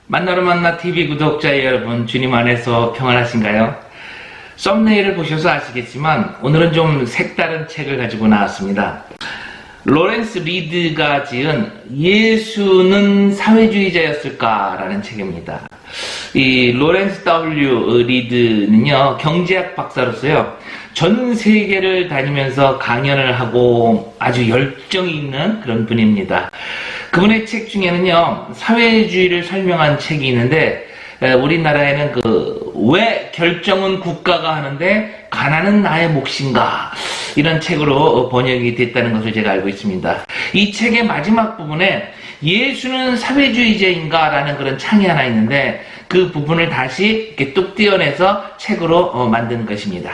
만나러 만나 TV 구독자 여러분, 주님 안에서 평안하신가요? 썸네일을 보셔서 아시겠지만 오늘은 좀 색다른 책을 가지고 나왔습니다. 로렌스 리드가 지은 예수는 사회주의자였을까? 라는 책입니다. 이 로렌스 W. 리드는요, 경제학 박사로서요, 전 세계를 다니면서 강연을 하고 아주 열정이 있는 그런 분입니다. 그분의 책 중에는요, 사회주의를 설명한 책이 있는데, 우리나라에는 왜 결정은 국가가 하는데 가난은 나의 몫인가, 이런 책으로 번역이 됐다는 것을 제가 알고 있습니다. 이 책의 마지막 부분에 예수는 사회주의자인가 라는 그런 창이 하나 있는데, 그 부분을 다시 이렇게 뚝 떼어내서 책으로 만든 것입니다.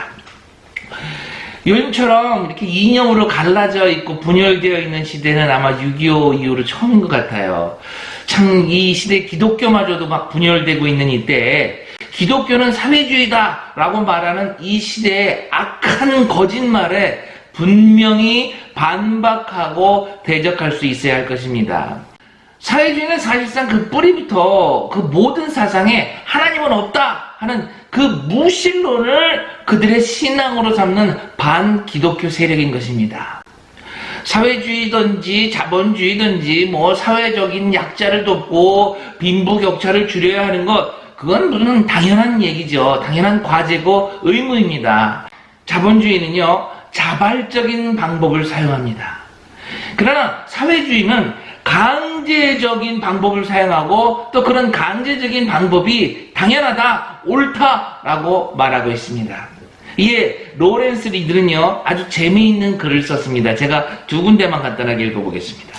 요즘처럼 이렇게 이념으로 갈라져 있고 분열되어 있는 시대는 아마 6.25 이후로 처음인 것 같아요. 참 이 시대 기독교마저도 막 분열되고 있는 이때에 기독교는 사회주의다 라고 말하는 이 시대의 악한 거짓말에 분명히 반박하고 대적할 수 있어야 할 것입니다. 사회주의는 사실상 그 뿌리부터 그 모든 사상에 하나님은 없다 하는 그 무신론을 그들의 신앙으로 삼는 반기독교 세력인 것입니다. 사회주의든지 자본주의든지 뭐 사회적인 약자를 돕고 빈부격차를 줄여야 하는 것, 그건 무슨 당연한 얘기죠. 당연한 과제고 의무입니다. 자본주의는요, 자발적인 방법을 사용합니다. 그러나 사회주의는 강제적인 방법을 사용하고 또 그런 강제적인 방법이 당연하다, 옳다라고 말하고 있습니다. 이에 로렌스 리드는요, 아주 재미있는 글을 썼습니다. 제가 두 군데만 간단하게 읽어보겠습니다.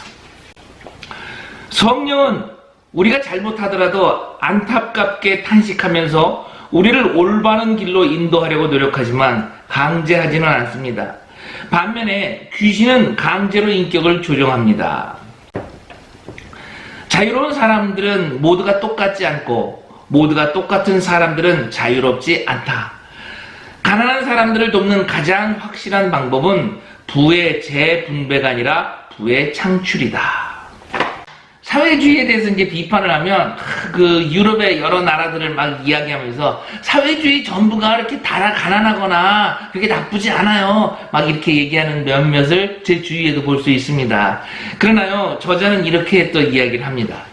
성령은 우리가 잘못하더라도 안타깝게 탄식하면서 우리를 올바른 길로 인도하려고 노력하지만 강제하지는 않습니다. 반면에 귀신은 강제로 인격을 조종합니다. 자유로운 사람들은 모두가 똑같지 않고 모두가 똑같은 사람들은 자유롭지 않다. 가난한 사람들을 돕는 가장 확실한 방법은 부의 재분배가 아니라 부의 창출이다. 사회주의에 대해서 이제 비판을 하면 그 유럽의 여러 나라들을 막 이야기하면서 사회주의 전부가 이렇게 다 가난하거나 그게 나쁘지 않아요, 막 이렇게 얘기하는 몇몇을 제 주위에도 볼 수 있습니다. 그러나요, 저자는 이렇게 또 이야기를 합니다.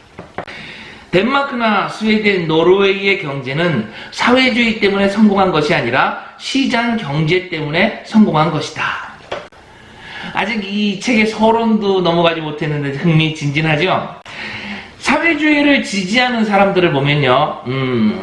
덴마크나 스웨덴, 노르웨이의 경제는 사회주의 때문에 성공한 것이 아니라 시장 경제 때문에 성공한 것이다. 아직 이 책의 서론도 넘어가지 못했는데 흥미진진하죠? 사회주의를 지지하는 사람들을 보면요,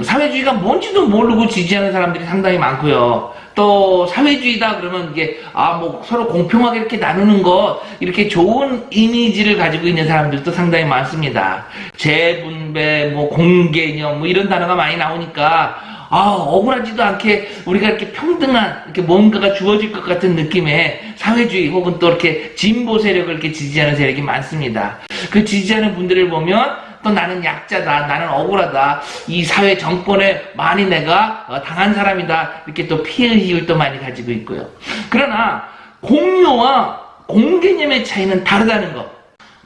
사회주의가 뭔지도 모르고 지지하는 사람들이 상당히 많고요. 또 사회주의다 그러면 이게 뭐 서로 공평하게 이렇게 나누는 것, 이렇게 좋은 이미지를 가지고 있는 사람들도 상당히 많습니다. 재분배, 뭐 공개념, 뭐 이런 단어가 많이 나오니까 억울하지도 않게 우리가 이렇게 평등한 이렇게 뭔가가 주어질 것 같은 느낌의 사회주의 혹은 또 이렇게 진보 세력을 이렇게 지지하는 세력이 많습니다. 그 지지하는 분들을 보면 또 나는 약자다, 나는 억울하다, 이 사회 정권에 많이 내가 당한 사람이다, 이렇게 또 피해의식을 또 많이 가지고 있고요. 그러나 공유와 공개념의 차이는 다르다는 것.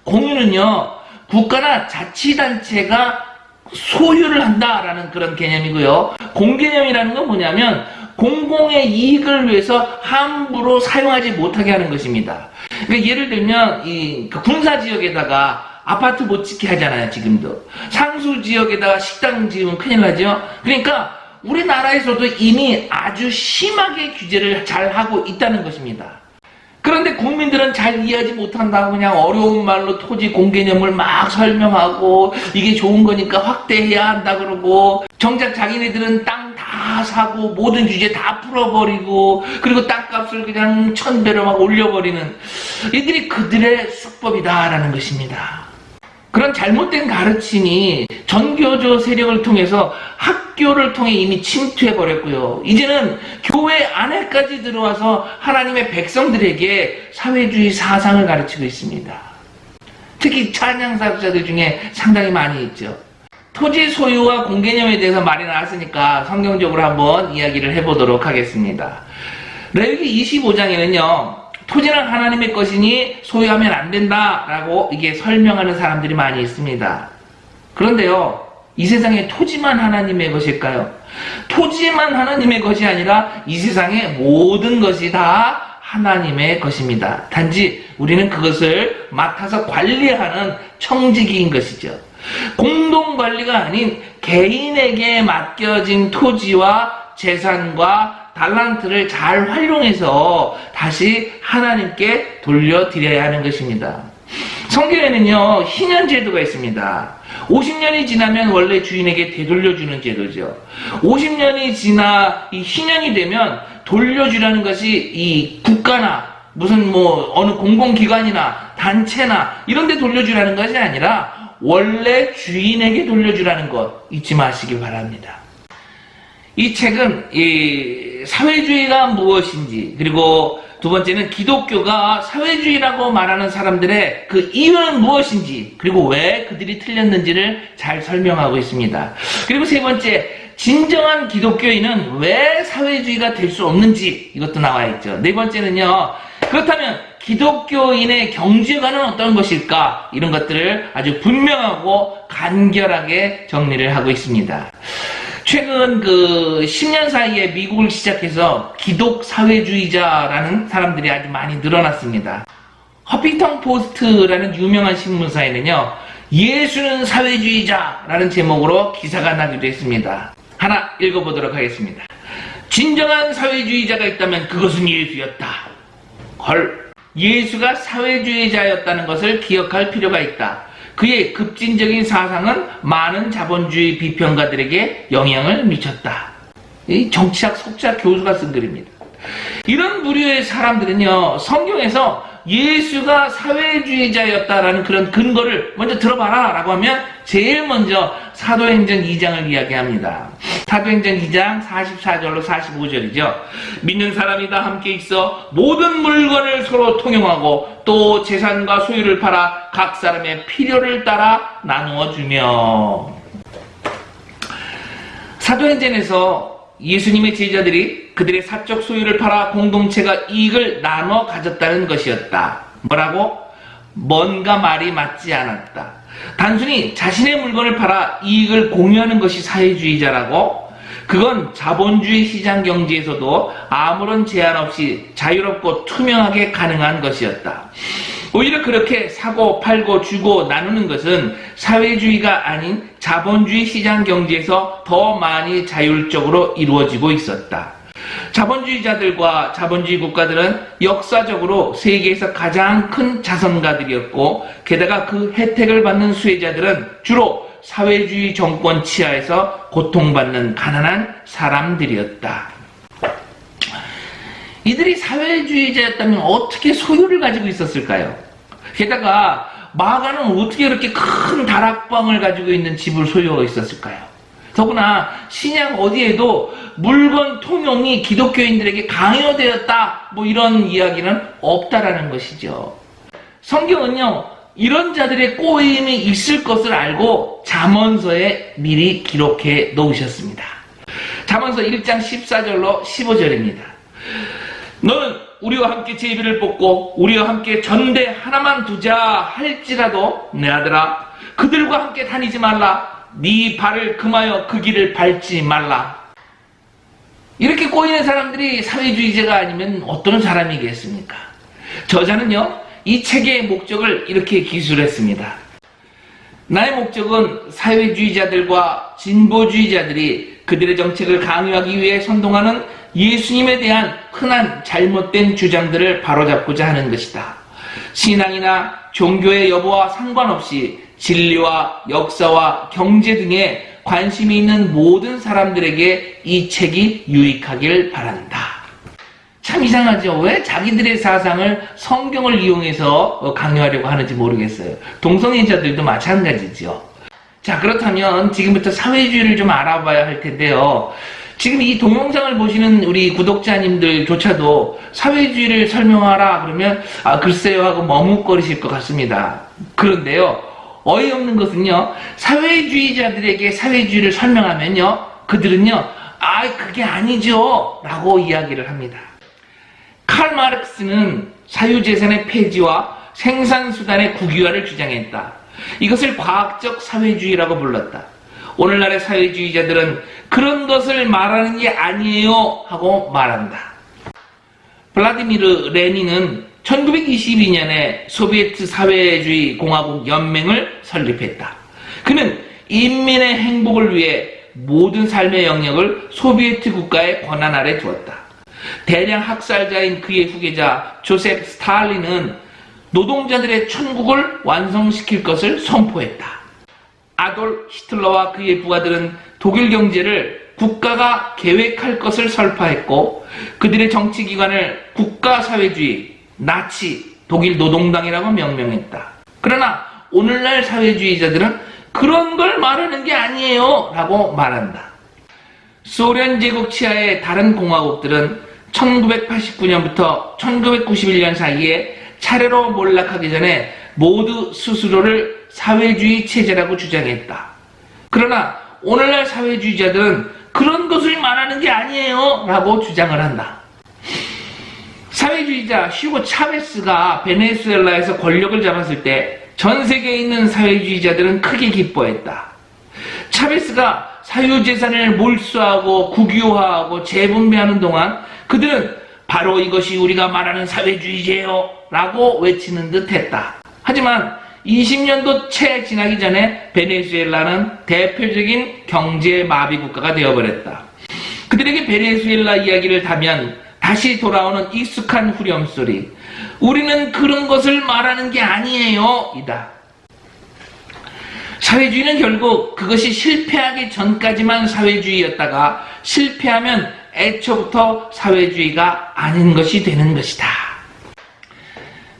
공유는요, 국가나 자치단체가 소유를 한다라는 그런 개념이고요. 공개념이라는 건 뭐냐면 공공의 이익을 위해서 함부로 사용하지 못하게 하는 것입니다. 그러니까 예를 들면 그 군사지역에다가 아파트 못 짓게 하잖아요, 지금도. 상수지역에다가 식당 지으면 큰일 나죠. 그러니까 우리나라에서도 이미 아주 심하게 규제를 잘 하고 있다는 것입니다. 그런데 국민들은 잘 이해하지 못한다고 그냥 어려운 말로 토지 공개념을 막 설명하고 이게 좋은 거니까 확대해야 한다 그러고, 정작 자기네들은 땅 다 사고 모든 규제 다 풀어버리고 그리고 땅값을 그냥 1000배로 막 올려버리는, 이들이 그들의 수법이다라는 것입니다. 그런 잘못된 가르침이 전교조 세력을 통해서 학교를 통해 이미 침투해버렸고요. 이제는 교회 안에까지 들어와서 하나님의 백성들에게 사회주의 사상을 가르치고 있습니다. 특히 찬양사역자들 중에 상당히 많이 있죠. 토지 소유와 공개념에 대해서 말이 나왔으니까 성경적으로 한번 이야기를 해보도록 하겠습니다. 레위기 25장에는요, 토지는 하나님의 것이니 소유하면 안 된다라고 이게 설명하는 사람들이 많이 있습니다. 그런데요, 이 세상의 토지만 하나님의 것일까요? 토지만 하나님의 것이 아니라 이 세상의 모든 것이 다 하나님의 것입니다. 단지 우리는 그것을 맡아서 관리하는 청지기인 것이죠. 공동관리가 아닌 개인에게 맡겨진 토지와 재산과 달란트를 잘 활용해서 다시 하나님께 돌려드려야 하는 것입니다. 성경에는요, 희년제도가 있습니다. 50년이 지나면 원래 주인에게 되돌려주는 제도죠. 50년이 지나 이 희년이 되면 돌려주라는 것이 이 국가나 무슨 어느 공공기관이나 단체나 이런 데 돌려주라는 것이 아니라 원래 주인에게 돌려주라는 것 잊지 마시기 바랍니다. 이 책은 이 사회주의가 무엇인지, 그리고 두 번째는 기독교가 사회주의라고 말하는 사람들의 그 이유는 무엇인지, 그리고 왜 그들이 틀렸는지를 잘 설명하고 있습니다. 그리고 세 번째, 진정한 기독교인은 왜 사회주의가 될 수 없는지, 이것도 나와 있죠. 네 번째는요, 그렇다면 기독교인의 경제관은 어떤 것일까? 이런 것들을 아주 분명하고 간결하게 정리를 하고 있습니다. 최근 10년 사이에 미국을 시작해서 기독 사회주의자라는 사람들이 아주 많이 늘어났습니다. 허핑턴 포스트라는 유명한 신문사에는요, 예수는 사회주의자라는 제목으로 기사가 나기도 했습니다. 하나 읽어보도록 하겠습니다. 진정한 사회주의자가 있다면 그것은 예수였다. 헐, 예수가 사회주의자였다는 것을 기억할 필요가 있다. 그의 급진적인 사상은 많은 자본주의 비평가들에게 영향을 미쳤다. 이 정치학 석자 교수가 쓴 글입니다. 이런 부류의 사람들은요, 성경에서 예수가 사회주의자였다라는 그런 근거를 먼저 들어봐라 라고 하면 제일 먼저 사도행전 2장을 이야기합니다. 사도행전 2장 44절로 45절이죠. 믿는 사람이 다 함께 있어 모든 물건을 서로 통용하고 또 재산과 소유를 팔아 각 사람의 필요를 따라 나누어 주며. 사도행전에서 예수님의 제자들이 그들의 사적 소유를 팔아 공동체가 이익을 나눠 가졌다는 것이었다. 뭐라고? 뭔가 말이 맞지 않았다. 단순히 자신의 물건을 팔아 이익을 공유하는 것이 사회주의자라고? 그건 자본주의 시장 경제에서도 아무런 제한 없이 자유롭고 투명하게 가능한 것이었다. 오히려 그렇게 사고 팔고 주고 나누는 것은 사회주의가 아닌 자본주의 시장 경제에서 더 많이 자율적으로 이루어지고 있었다. 자본주의자들과 자본주의 국가들은 역사적으로 세계에서 가장 큰 자선가들이었고, 게다가 그 혜택을 받는 수혜자들은 주로 사회주의 정권 치하에서 고통받는 가난한 사람들이었다. 이들이 사회주의자였다면 어떻게 소유를 가지고 있었을까요? 게다가 마가는 어떻게 그렇게 큰 다락방을 가지고 있는 집을 소유하고 있었을까요? 더구나 신약 어디에도 물건 통용이 기독교인들에게 강요되었다, 이런 이야기는 없다라는 것이죠. 성경은요, 이런 자들의 꼬임이 있을 것을 알고 잠언서에 미리 기록해 놓으셨습니다. 잠언서 1장 14절로 15절입니다. 너는 우리와 함께 제비를 뽑고 우리와 함께 전대 하나만 두자 할지라도 내 아들아, 그들과 함께 다니지 말라. 네 발을 금하여 그 길을 밟지 말라. 이렇게 꼬이는 사람들이 사회주의자가 아니면 어떤 사람이겠습니까? 저자는요, 이 책의 목적을 이렇게 기술했습니다. 나의 목적은 사회주의자들과 진보주의자들이 그들의 정책을 강요하기 위해 선동하는 예수님에 대한 흔한 잘못된 주장들을 바로잡고자 하는 것이다. 신앙이나 종교의 여부와 상관없이 진리와 역사와 경제 등에 관심이 있는 모든 사람들에게 이 책이 유익하길 바란다. 참 이상하죠? 왜 자기들의 사상을 성경을 이용해서 강요하려고 하는지 모르겠어요. 동성애자들도 마찬가지죠. 자, 그렇다면 지금부터 사회주의를 좀 알아봐야 할 텐데요. 지금 이 동영상을 보시는 우리 구독자님들조차도 사회주의를 설명하라 그러면 글쎄요 하고 머뭇거리실 것 같습니다. 그런데요, 어이없는 것은요, 사회주의자들에게 사회주의를 설명하면요, 그들은요, 그게 아니죠 라고 이야기를 합니다. 칼 마르크스는 사유재산의 폐지와 생산수단의 국유화를 주장했다. 이것을 과학적 사회주의라고 불렀다. 오늘날의 사회주의자들은 그런 것을 말하는 게 아니에요 하고 말한다. 블라디미르 레닌은 1922년에 소비에트 사회주의 공화국 연맹을 설립했다. 그는 인민의 행복을 위해 모든 삶의 영역을 소비에트 국가의 권한 아래 두었다. 대량 학살자인 그의 후계자 조셉 스탈린은 노동자들의 천국을 완성시킬 것을 선포했다. 아돌프 히틀러와 그의 부하들은 독일 경제를 국가가 계획할 것을 설파했고 그들의 정치기관을 국가사회주의, 나치, 독일 노동당이라고 명명했다. 그러나 오늘날 사회주의자들은 그런 걸 말하는 게 아니에요 라고 말한다. 소련 제국 치하의 다른 공화국들은 1989년부터 1991년 사이에 차례로 몰락하기 전에 모두 스스로를 사회주의 체제라고 주장했다. 그러나 오늘날 사회주의자들은 그런 것을 말하는 게 아니에요 라고 주장을 한다. 사회주의자 휴고 차베스가 베네수엘라에서 권력을 잡았을 때 전 세계에 있는 사회주의자들은 크게 기뻐했다. 차베스가 사유재산을 몰수하고 국유화하고 재분배하는 동안 그들은 바로 이것이 우리가 말하는 사회주의제요 라고 외치는 듯 했다. 하지만 20년도 채 지나기 전에 베네수엘라는 대표적인 경제 마비 국가가 되어버렸다. 그들에게 베네수엘라 이야기를 하면 다시 돌아오는 익숙한 후렴소리. 우리는 그런 것을 말하는 게 아니에요 이다. 사회주의는 결국 그것이 실패하기 전까지만 사회주의였다가 실패하면 애초부터 사회주의가 아닌 것이 되는 것이다.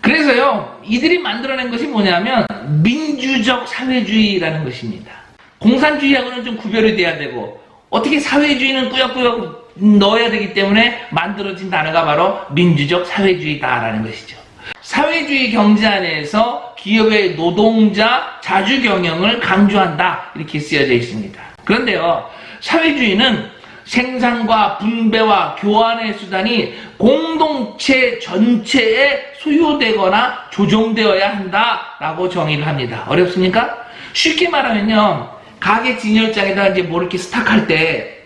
그래서요, 이들이 만들어낸 것이 뭐냐면 민주적 사회주의라는 것입니다. 공산주의하고는 좀 구별이 돼야 되고 어떻게 사회주의는 꾸역꾸역 넣어야 되기 때문에 만들어진 단어가 바로 민주적 사회주의다라는 것이죠. 사회주의 경제 안에서 기업의 노동자 자주 경영을 강조한다 이렇게 쓰여져 있습니다. 그런데요, 사회주의는 생산과 분배와 교환의 수단이 공동체 전체에 소유되거나 조정되어야 한다라고 정의를 합니다. 어렵습니까? 쉽게 말하면요, 가게 진열장에다가 이제 뭐 이렇게 스탁할 때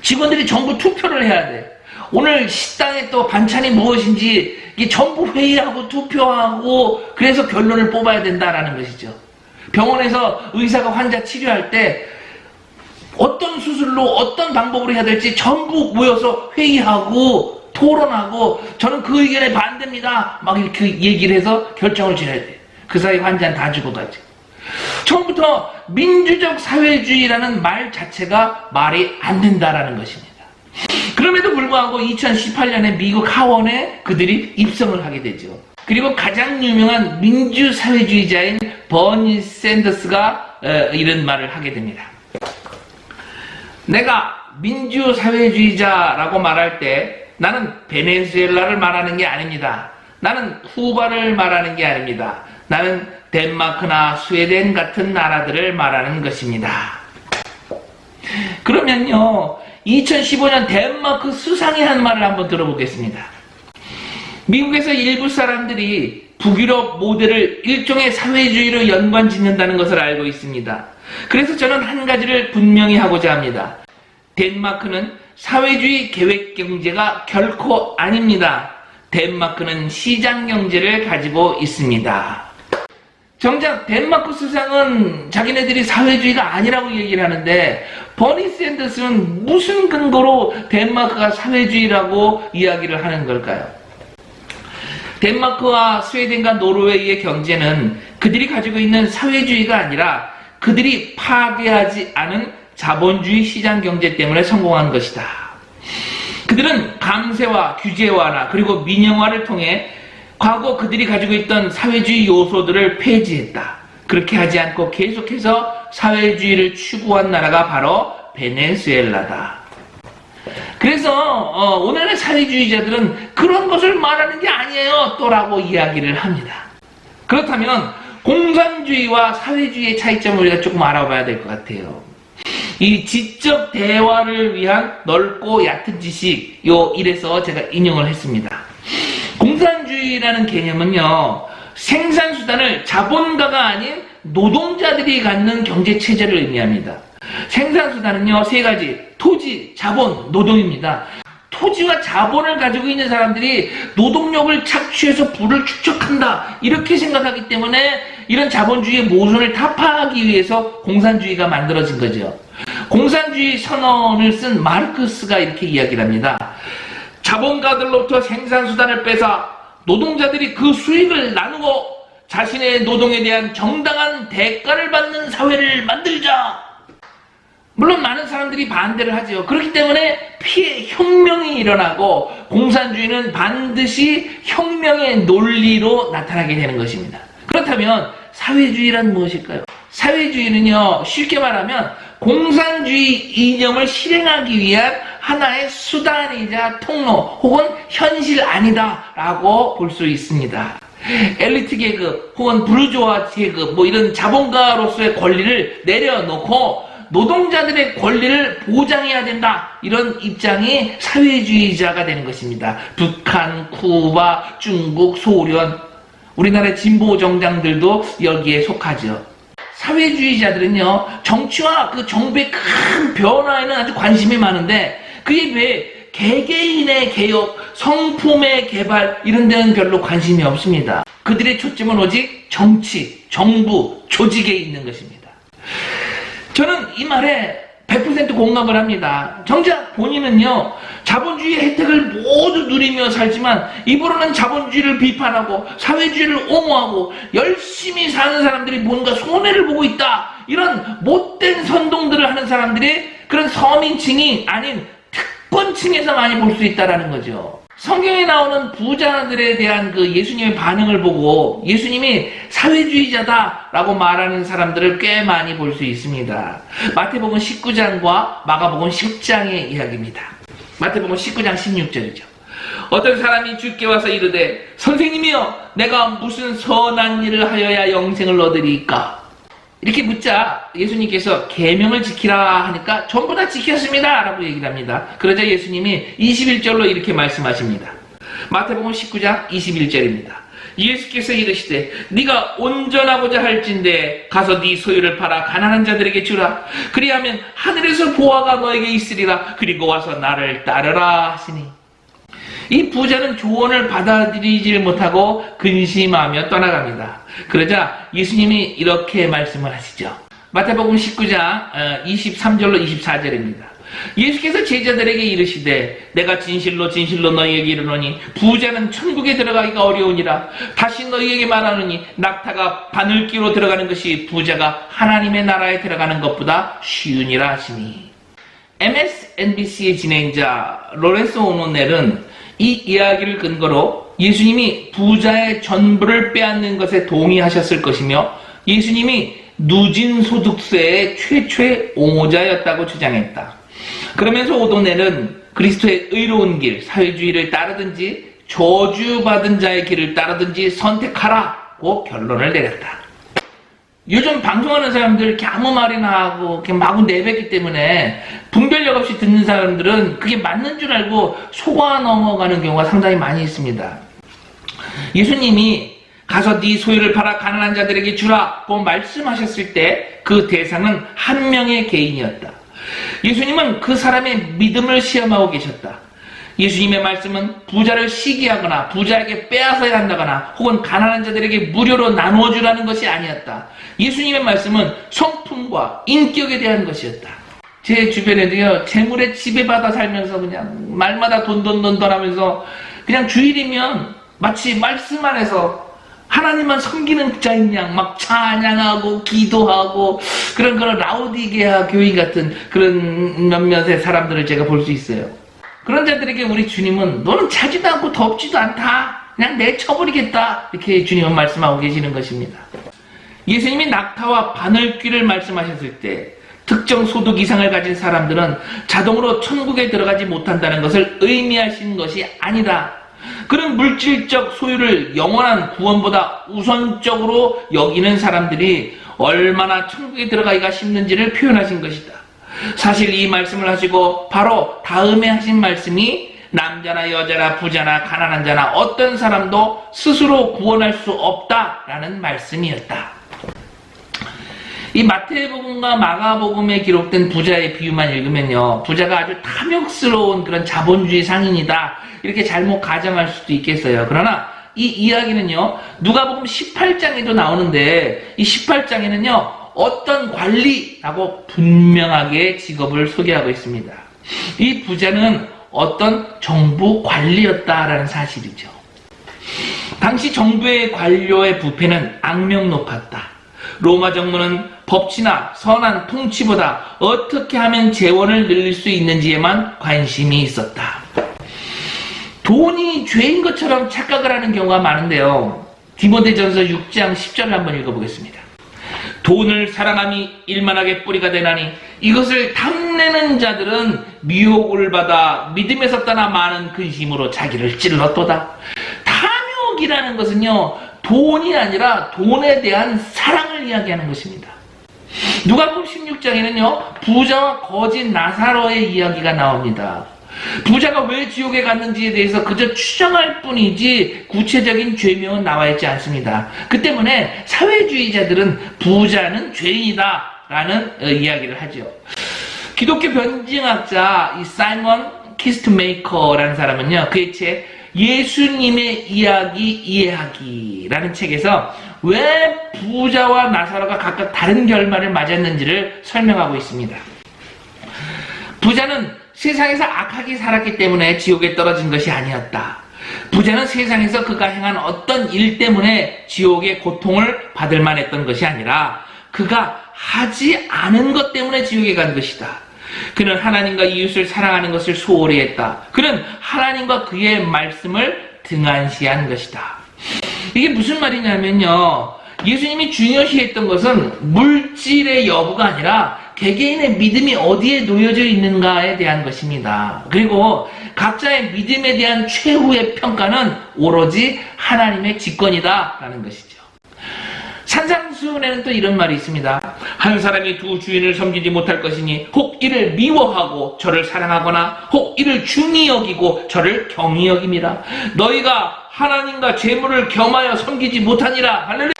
직원들이 전부 투표를 해야 돼. 오늘 식당에 또 반찬이 무엇인지 이게 전부 회의하고 투표하고 그래서 결론을 뽑아야 된다라는 것이죠. 병원에서 의사가 환자 치료할 때 어떤 수술로 어떤 방법으로 해야 될지 전부 모여서 회의하고 토론하고 저는 그 의견에 반대입니다. 막 이렇게 얘기를 해서 결정을 지어야 돼. 그 사이 환자는 다 죽어가지. 처음부터 민주적 사회주의라는 말 자체가 말이 안 된다라는 것입니다. 그럼에도 불구하고 2018년에 미국 하원에 그들이 입성을 하게 되죠. 그리고 가장 유명한 민주사회주의자인 버니 샌더스가 이런 말을 하게 됩니다. 내가 민주사회주의자라고 말할 때 나는 베네수엘라를 말하는 게 아닙니다. 나는 쿠바를 말하는 게 아닙니다. 나는 덴마크나 스웨덴 같은 나라들을 말하는 것입니다. 그러면요, 2015년 덴마크 수상이 한 말을 한번 들어보겠습니다. 미국에서 일부 사람들이 북유럽 모델을 일종의 사회주의로 연관 짓는다는 것을 알고 있습니다. 그래서 저는 한 가지를 분명히 하고자 합니다. 덴마크는 사회주의 계획경제가 결코 아닙니다. 덴마크는 시장경제를 가지고 있습니다. 정작 덴마크 수상은 자기네들이 사회주의가 아니라고 얘기를 하는데 버니 샌더스는 무슨 근거로 덴마크가 사회주의라고 이야기를 하는 걸까요? 덴마크와 스웨덴과 노르웨이의 경제는 그들이 가지고 있는 사회주의가 아니라 그들이 파괴하지 않은 자본주의 시장 경제 때문에 성공한 것이다. 그들은 감세와 규제 완화 그리고 민영화를 통해 과거 그들이 가지고 있던 사회주의 요소들을 폐지했다. 그렇게 하지 않고 계속해서 사회주의를 추구한 나라가 바로 베네수엘라다. 그래서 오늘의 사회주의자들은 그런 것을 말하는 게 아니에요 또라고 이야기를 합니다. 그렇다면 공산주의와 사회주의의 차이점을 우리가 조금 알아봐야 될 것 같아요. 이 지적 대화를 위한 넓고 얕은 지식, 요 1에서 제가 인용을 했습니다. 공산주의라는 개념은요, 생산수단을 자본가가 아닌 노동자들이 갖는 경제체제를 의미합니다. 생산수단은요, 세 가지. 토지, 자본, 노동입니다. 토지와 자본을 가지고 있는 사람들이 노동력을 착취해서 부를 축적한다, 이렇게 생각하기 때문에 이런 자본주의의 모순을 타파하기 위해서 공산주의가 만들어진 거죠. 공산주의 선언을 쓴 마르크스가 이렇게 이야기를 합니다. 자본가들로부터 생산수단을 뺏어 노동자들이 그 수익을 나누고 자신의 노동에 대한 정당한 대가를 받는 사회를 만들자. 물론 많은 사람들이 반대를 하죠. 그렇기 때문에 피해 혁명이 일어나고 공산주의는 반드시 혁명의 논리로 나타나게 되는 것입니다. 그렇다면 사회주의란 무엇일까요? 사회주의는요, 쉽게 말하면 공산주의 이념을 실행하기 위한 하나의 수단이자 통로 혹은 현실 아니다 라고 볼 수 있습니다. 엘리트 계급 혹은 부르주아 계급 이런 자본가로서의 권리를 내려놓고 노동자들의 권리를 보장해야 된다, 이런 입장이 사회주의자가 되는 것입니다. 북한, 쿠바, 중국, 소련, 우리나라의 진보 정당들도 여기에 속하죠. 사회주의자들은요, 정치와 그 정부의 큰 변화에는 아주 관심이 많은데 그에 비해 개개인의 개혁, 성품의 개발 이런 데는 별로 관심이 없습니다. 그들의 초점은 오직 정치, 정부, 조직에 있는 것입니다. 저는 이 말에 100% 공감을 합니다. 정작 본인은요, 자본주의의 혜택을 모두 누리며 살지만 입으로는 자본주의를 비판하고 사회주의를 옹호하고 열심히 사는 사람들이 뭔가 손해를 보고 있다, 이런 못된 선동들을 하는 사람들이 그런 서민층이 아닌 특권층에서 많이 볼 수 있다는 거죠. 성경에 나오는 부자들에 대한 그 예수님의 반응을 보고 예수님이 사회주의자다라고 말하는 사람들을 꽤 많이 볼 수 있습니다. 마태복음 19장과 마가복음 10장의 이야기입니다. 마태복음 19장 16절이죠. 어떤 사람이 주께 와서 이르되 선생님이여, 내가 무슨 선한 일을 하여야 영생을 얻으리이까? 이렇게 묻자 예수님께서 계명을 지키라 하니까 전부 다 지켰습니다 라고 얘기를 합니다. 그러자 예수님이 21절로 이렇게 말씀하십니다. 마태복음 19장 21절입니다. 예수께서 이르시되 네가 온전하고자 할진대 가서 네 소유를 팔아 가난한 자들에게 주라. 그리하면 하늘에서 보화가 너에게 있으리라. 그리고 와서 나를 따르라 하시니, 이 부자는 조언을 받아들이지 못하고 근심하며 떠나갑니다. 그러자 예수님이 이렇게 말씀을 하시죠. 마태복음 19장 23절로 24절입니다. 예수께서 제자들에게 이르시되 내가 진실로 진실로 너희에게 이르노니 부자는 천국에 들어가기가 어려우니라. 다시 너희에게 말하노니 낙타가 바늘귀로 들어가는 것이 부자가 하나님의 나라에 들어가는 것보다 쉬우니라 하시니. MSNBC의 진행자 로렌스 오노넬은 이 이야기를 근거로 예수님이 부자의 전부를 빼앗는 것에 동의하셨을 것이며 예수님이 누진소득세의 최초의 옹호자였다고 주장했다. 그러면서 오도넬은 그리스도의 의로운 길, 사회주의를 따르든지 저주받은 자의 길을 따르든지 선택하라고 결론을 내렸다. 요즘 방송하는 사람들 이렇게 아무 말이나 하고 이렇게 마구 내뱉기 때문에 분별력 없이 듣는 사람들은 그게 맞는 줄 알고 속아 넘어가는 경우가 상당히 많이 있습니다. 예수님이 가서 네 소유를 팔아 가난한 자들에게 주라고 말씀하셨을 때 그 대상은 한 명의 개인이었다. 예수님은 그 사람의 믿음을 시험하고 계셨다. 예수님의 말씀은 부자를 시기하거나 부자에게 빼앗아야 한다거나 혹은 가난한 자들에게 무료로 나누어 주라는 것이 아니었다. 예수님의 말씀은 성품과 인격에 대한 것이었다. 제 주변에도요, 재물에 지배받아 살면서 그냥 말마다 돈 하면서 그냥 주일이면 마치 말씀 안에서 하나님만 섬기는 자인 양 막 찬양하고 기도하고 그런 라우디게아 교인 같은 그런 몇몇의 사람들을 제가 볼 수 있어요. 그런 자들에게 우리 주님은 너는 차지도 않고 덥지도 않다, 그냥 내쳐버리겠다, 이렇게 주님은 말씀하고 계시는 것입니다. 예수님이 낙타와 바늘귀를 말씀하셨을 때 특정 소득 이상을 가진 사람들은 자동으로 천국에 들어가지 못한다는 것을 의미하신 것이 아니라 그런 물질적 소유를 영원한 구원보다 우선적으로 여기는 사람들이 얼마나 천국에 들어가기가 힘든지를 표현하신 것이다. 사실 이 말씀을 하시고 바로 다음에 하신 말씀이 남자나 여자나 부자나 가난한 자나 어떤 사람도 스스로 구원할 수 없다라는 말씀이었다. 이 마태복음과 마가복음에 기록된 부자의 비유만 읽으면요, 부자가 아주 탐욕스러운 그런 자본주의 상인이다 이렇게 잘못 가정할 수도 있겠어요. 그러나 이 이야기는요, 누가복음 18장에도 나오는데, 이 18장에는요 어떤 관리라고 분명하게 직업을 소개하고 있습니다. 이 부자는 어떤 정부 관리였다라는 사실이죠. 당시 정부의 관료의 부패는 악명 높았다. 로마 정부는 법치나 선한 통치보다 어떻게 하면 재원을 늘릴 수 있는지에만 관심이 있었다. 돈이 죄인 것처럼 착각을 하는 경우가 많은데요. 디모데전서 6장 10절을 한번 읽어보겠습니다. 돈을 사랑함이 일만하게 뿌리가 되나니 이것을 탐내는 자들은 미혹을 받아 믿음에서 떠나 많은 근심으로 자기를 찔렀도다. 탐욕이라는 것은요, 돈이 아니라 돈에 대한 사랑을 이야기하는 것입니다. 누가복음 16장에는요 부자와 거짓 나사로의 이야기가 나옵니다. 부자가 왜 지옥에 갔는지에 대해서 그저 추정할 뿐이지 구체적인 죄명은 나와 있지 않습니다. 그 때문에 사회주의자들은 부자는 죄인이다 라는 이야기를 하죠. 기독교 변증학자 이 사이먼 키스트메이커라는 사람은요, 그의 책 예수님의 이야기 이해하기라는 책에서 왜 부자와 나사로가 각각 다른 결말을 맞았는지를 설명하고 있습니다. 부자는 세상에서 악하게 살았기 때문에 지옥에 떨어진 것이 아니었다. 부자는 세상에서 그가 행한 어떤 일 때문에 지옥의 고통을 받을 만했던 것이 아니라 그가 하지 않은 것 때문에 지옥에 간 것이다. 그는 하나님과 이웃을 사랑하는 것을 소홀히 했다. 그는 하나님과 그의 말씀을 등한시한 것이다. 이게 무슨 말이냐면요, 예수님이 중요시했던 것은 물질의 여부가 아니라 개개인의 믿음이 어디에 놓여져 있는가에 대한 것입니다. 그리고 각자의 믿음에 대한 최후의 평가는 오로지 하나님의 직권이다 라는 것이죠. 산상수훈에는 또 이런 말이 있습니다. 한 사람이 두 주인을 섬기지 못할 것이니 혹 이를 미워하고 저를 사랑하거나 혹 이를 중히 여기고 저를 경히 여김이라. 너희가 하나님과 재물을 겸하여 섬기지 못하니라. 할렐루야.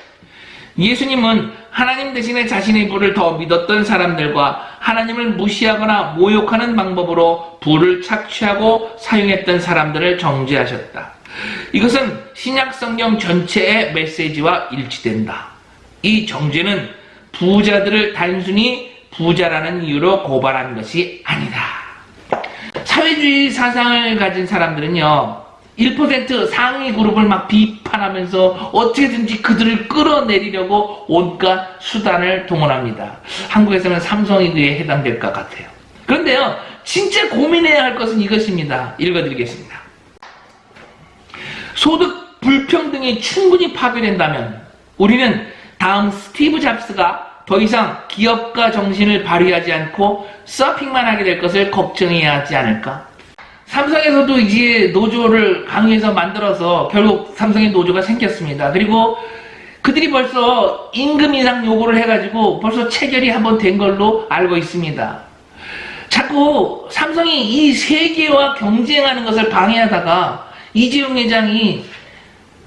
예수님은 하나님 대신에 자신의 부를 더 믿었던 사람들과 하나님을 무시하거나 모욕하는 방법으로 부를 착취하고 사용했던 사람들을 정죄하셨다. 이것은 신약 성경 전체의 메시지와 일치된다. 이 정죄는 부자들을 단순히 부자라는 이유로 고발한 것이 아니다. 사회주의 사상을 가진 사람들은요, 1% 상위 그룹을 막 비판하면서 어떻게든지 그들을 끌어내리려고 온갖 수단을 동원합니다. 한국에서는 삼성이 그에 해당될 것 같아요. 그런데요, 진짜 고민해야 할 것은 이것입니다. 읽어드리겠습니다. 소득 불평등이 충분히 파괴된다면 우리는 다음 스티브 잡스가 더 이상 기업가 정신을 발휘하지 않고 서핑만 하게 될 것을 걱정해야 하지 않을까? 삼성에서도 이제 노조를 강의해서 만들어서 결국 삼성의 노조가 생겼습니다. 그리고 그들이 벌써 임금 인상 요구를 해가지고 벌써 체결이 한번 된 걸로 알고 있습니다. 자꾸 삼성이 이 세계와 경쟁하는 것을 방해하다가 이재용 회장이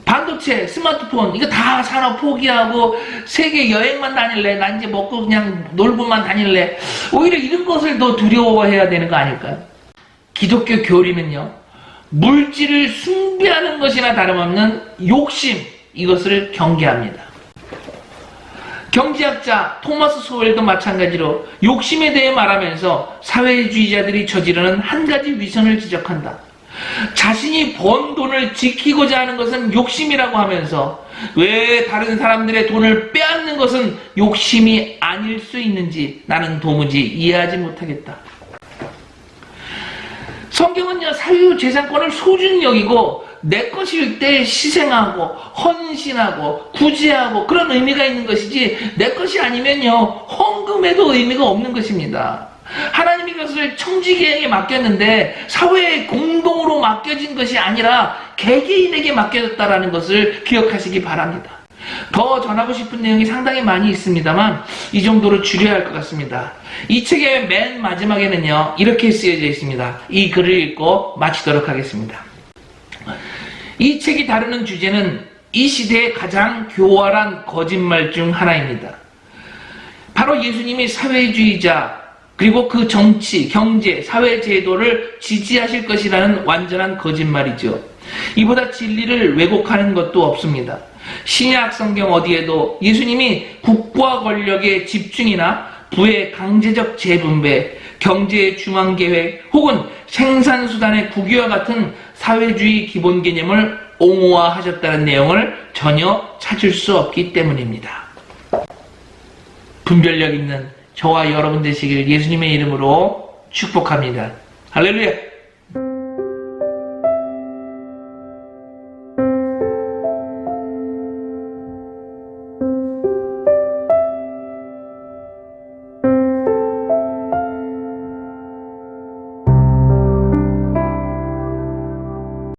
반도체, 스마트폰 이거 다 산업 포기하고 세계 여행만 다닐래, 난 이제 먹고 그냥 놀고만 다닐래, 오히려 이런 것을 더 두려워해야 되는 거 아닐까요? 기독교 교리는요, 물질을 숭배하는 것이나 다름없는 욕심, 이것을 경계합니다. 경제학자 토마스 소웰도 마찬가지로 욕심에 대해 말하면서 사회주의자들이 저지르는 한 가지 위선을 지적한다. 자신이 번 돈을 지키고자 하는 것은 욕심이라고 하면서 왜 다른 사람들의 돈을 빼앗는 것은 욕심이 아닐 수 있는지 나는 도무지 이해하지 못하겠다. 성경은요, 사유재산권을 소중히 여기고 내 것일 때 희생하고 헌신하고 구제하고 그런 의미가 있는 것이지 내 것이 아니면요 헌금에도 의미가 없는 것입니다. 하나님이 그것을 청지기에게 맡겼는데 사회의 공동으로 맡겨진 것이 아니라 개개인에게 맡겨졌다는 것을 기억하시기 바랍니다. 더 전하고 싶은 내용이 상당히 많이 있습니다만 이 정도로 줄여야 할 것 같습니다. 이 책의 맨 마지막에는요 이렇게 쓰여져 있습니다. 이 글을 읽고 마치도록 하겠습니다. 이 책이 다루는 주제는 이 시대의 가장 교활한 거짓말 중 하나입니다. 바로 예수님이 사회주의자 그리고 그 정치, 경제, 사회 제도를 지지하실 것이라는 완전한 거짓말이죠. 이보다 진리를 왜곡하는 것도 없습니다. 신약 성경 어디에도 예수님이 국가 권력의 집중이나 부의 강제적 재분배, 경제의 중앙계획 혹은 생산수단의 국유와 같은 사회주의 기본 개념을 옹호하셨다는 내용을 전혀 찾을 수 없기 때문입니다. 분별력 있는 저와 여러분 되시길 예수님의 이름으로 축복합니다. 할렐루야!